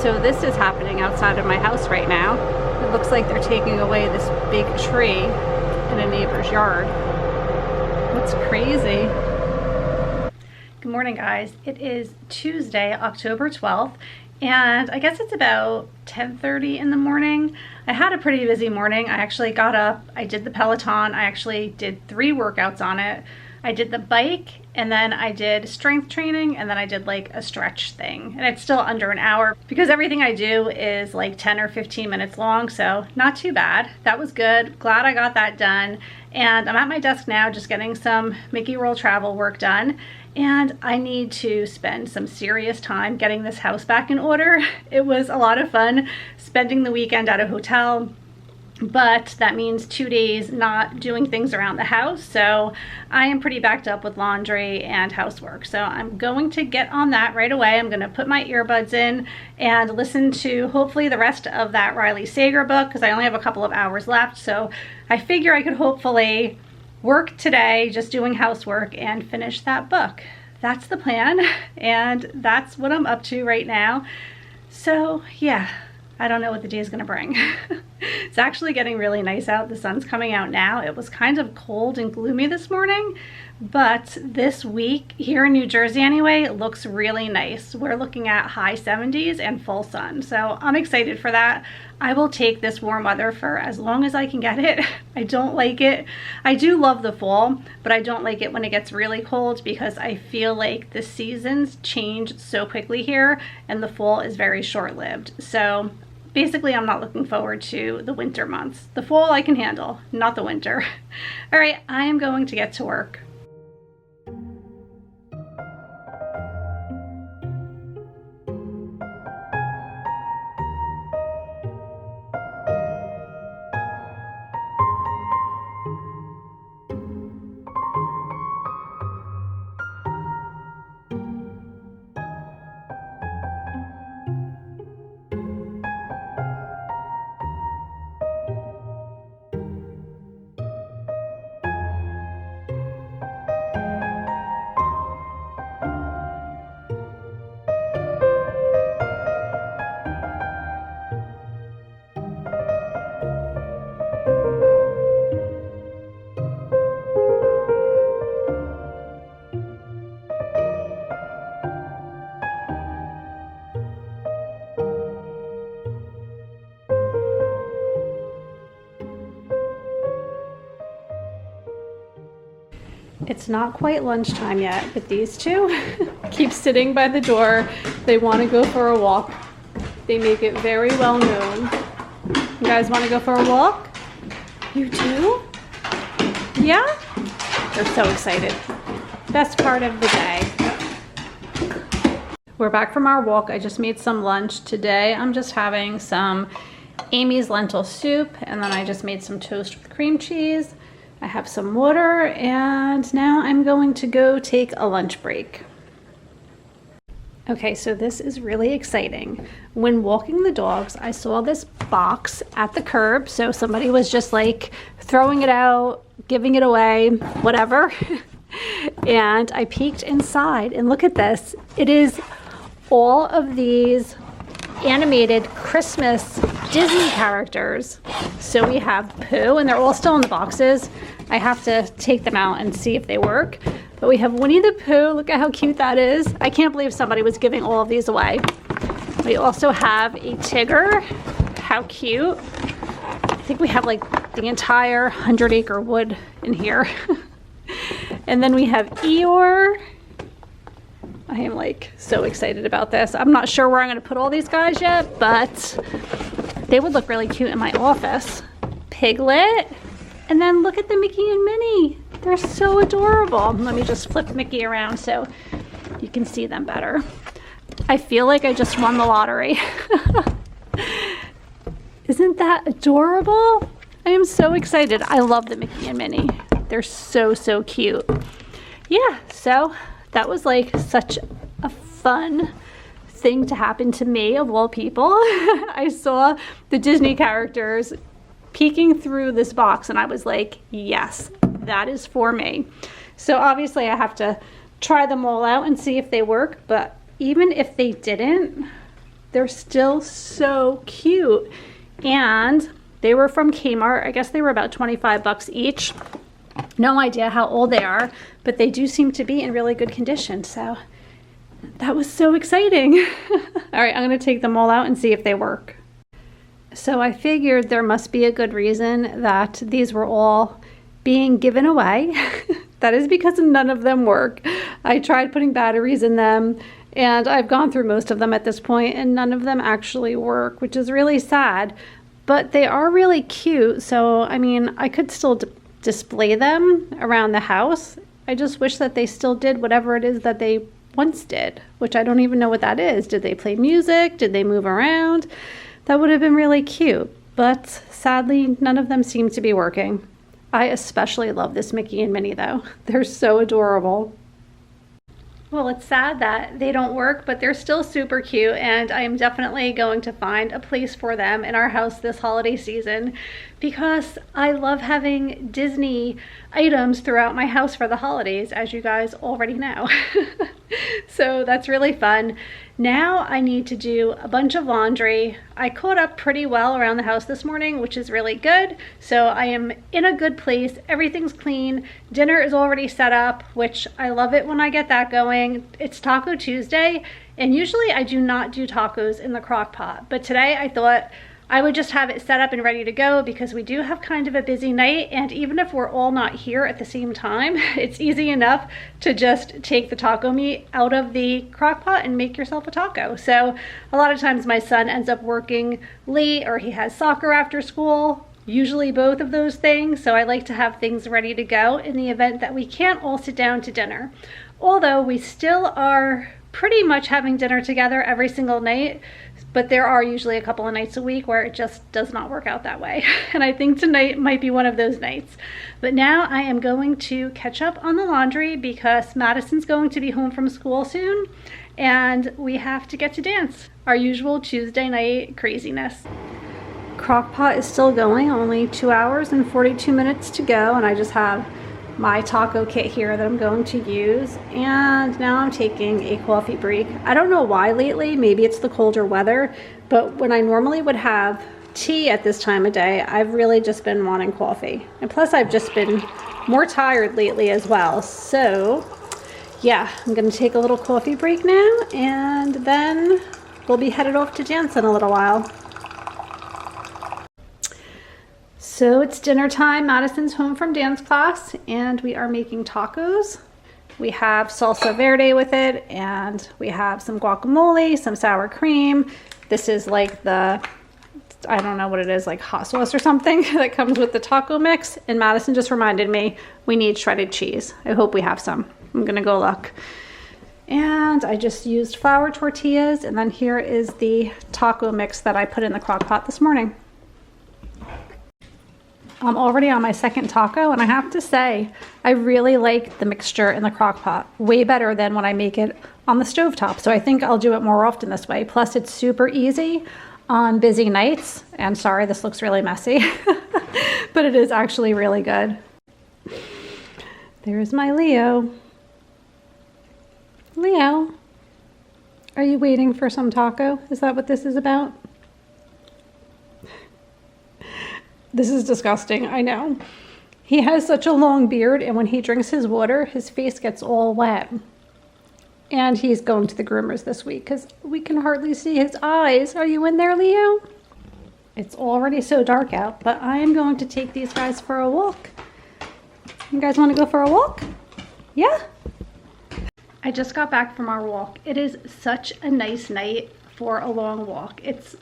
So this is happening outside of my house right now. It looks like they're taking away this big tree in a neighbor's yard. That's crazy. Good morning, guys. It is Tuesday, October 12th, and I guess it's about 10:30 in the morning. I had a pretty busy morning. I actually got up, I did the Peloton, I actually did 3 workouts on it. I did the bike, and then I did strength training, and then I did like a stretch thing. And it's still under an hour because everything I do is like 10 or 15 minutes long, so not too bad. That was good. Glad I got that done. And I'm at my desk now just getting some Mickey Roll travel work done. And I need to spend some serious time getting this house back in order. It was a lot of fun spending the weekend at a hotel, but that means 2 days not doing things around the house. So I am pretty backed up with laundry and housework. So I'm going to get on that right away. I'm gonna put my earbuds in and listen to hopefully the rest of that Riley Sager book, because I only have a couple of hours left. So I figure I could hopefully work today just doing housework and finish that book. That's the plan, and that's what I'm up to right now. So yeah, I don't know what the day is gonna bring. It's actually getting really nice out. The sun's coming out now. It was kind of cold and gloomy this morning, but this week here in New Jersey anyway, it looks really nice. We're looking at high 70s and full sun. So I'm excited for that. I will take this warm weather for as long as I can get it. I don't like it. I do love the fall, but I don't like it when it gets really cold because I feel like the seasons change so quickly here and the fall is very short-lived. So basically, I'm not looking forward to the winter months. The fall I can handle, not the winter. All right, I am going to get to work. It's not quite lunchtime yet, but these two keep sitting by the door. They want to go for a walk. They make it very well known. You guys want to go for a walk? You do? Yeah? They're so excited. Best part of the day. We're back from our walk. I just made some lunch. Today I'm just having some Amy's lentil soup, and then I just made some toast with cream cheese. I have some water, and now I'm going to go take a lunch break. Okay, so this is really exciting. When walking the dogs, I saw this box at the curb. So somebody was just like throwing it out, giving it away, whatever. And I peeked inside, and look at this. It is all of these animated Christmas Disney characters. So we have Pooh, and they're all still in the boxes. I have to take them out and see if they work. But we have Winnie the Pooh. Look at how cute that is. I can't believe somebody was giving all of these away. We also have a Tigger. How cute. I think we have like the entire 100-acre wood in here. And then we have Eeyore. I am like so excited about this. I'm not sure where I'm going to put all these guys yet, but they would look really cute in my office. Piglet. And then look at the Mickey and Minnie. They're so adorable. Let me just flip Mickey around so you can see them better. I feel like I just won the lottery. Isn't that adorable? I am so excited. I love the Mickey and Minnie. They're so, so cute. Yeah, so that was like such a fun thing to happen to me, of all people. I saw the Disney characters peeking through this box, and I was like, yes, that is for me. So obviously I have to try them all out and see if they work, but even if they didn't, They're still so cute. And they were from Kmart. I guess they were about 25 bucks each. No idea how old they are, but they do seem to be in really good condition. So that was so exciting. All right, I'm gonna take them all out and see if they work. So I figured there must be a good reason that these were all being given away. That is because none of them work. I tried putting batteries in them, and I've gone through most of them at this point, and none of them actually work, which is really sad. But they are really cute, so I mean, I could still display them around the house. I just wish that they still did whatever it is that they once did, which I don't even know what that is. Did they play music? Did they move around? That would have been really cute, but sadly, none of them seem to be working. I especially love this Mickey and Minnie though. They're so adorable. Well, it's sad that they don't work, but they're still super cute, and I am definitely going to find a place for them in our house this holiday season because I love having Disney items throughout my house for the holidays, as you guys already know. So that's really fun. Now I need to do a bunch of laundry. I caught up pretty well around the house this morning, which is really good. So I am in a good place. Everything's clean. Dinner is already set up, which I love it when I get that going. It's Taco Tuesday, and usually I do not do tacos in the crock pot. But today I thought I would just have it set up and ready to go because we do have kind of a busy night, and even if we're all not here at the same time, it's easy enough to just take the taco meat out of the crock pot and make yourself a taco. So a lot of times my son ends up working late or he has soccer after school, usually both of those things. So I like to have things ready to go in the event that we can't all sit down to dinner. Although we still are pretty much having dinner together every single night, but there are usually a couple of nights a week where it just does not work out that way. And I think tonight might be one of those nights. But now I am going to catch up on the laundry because Madison's going to be home from school soon, and we have to get to dance. Our usual Tuesday night craziness. Crockpot is still going, only 2 hours and 42 minutes to go, and I just have my taco kit here that I'm going to use, and now I'm taking a coffee break. I don't know why lately, maybe it's the colder weather, but when I normally would have tea at this time of day, I've really just been wanting coffee. And plus I've just been more tired lately as well. So yeah, I'm gonna take a little coffee break now, and then we'll be headed off to dance in a little while. So it's dinner time. Madison's home from dance class, and we are making tacos. We have salsa verde with it, and we have some guacamole, some sour cream. This is like the, I don't know what it is, like hot sauce or something that comes with the taco mix. And Madison just reminded me we need shredded cheese. I hope we have some. I'm gonna go look. And I just used flour tortillas, and then here is the taco mix that I put in the crock pot this morning. I'm already on my second taco, and I have to say, I really like the mixture in the crock pot. Way better than when I make it on the stovetop. So I think I'll do it more often this way. Plus it's super easy on busy nights. And sorry, this looks really messy, but it is actually really good. There's my Leo. Leo, are you waiting for some taco? Is that what this is about? This is disgusting, I know. He has such a long beard, and when he drinks his water, his face gets all wet. And he's going to the groomers this week because we can hardly see his eyes. Are you in there, Leo? It's already so dark out, but I am going to take these guys for a walk. You guys want to go for a walk? Yeah? I just got back from our walk. It is such a nice night for a long walk. It's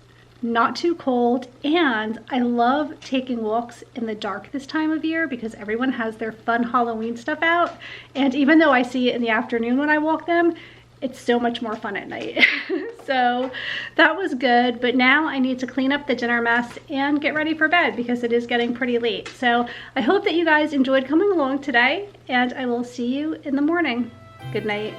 not too cold, and I love taking walks in the dark this time of year because everyone has their fun Halloween stuff out, and even though I see it in the afternoon when I walk them, it's so much more fun at night. So that was good, but now I need to clean up the dinner mess and get ready for bed because it is getting pretty late. So I hope that you guys enjoyed coming along today, and I will see you in the morning. Good night.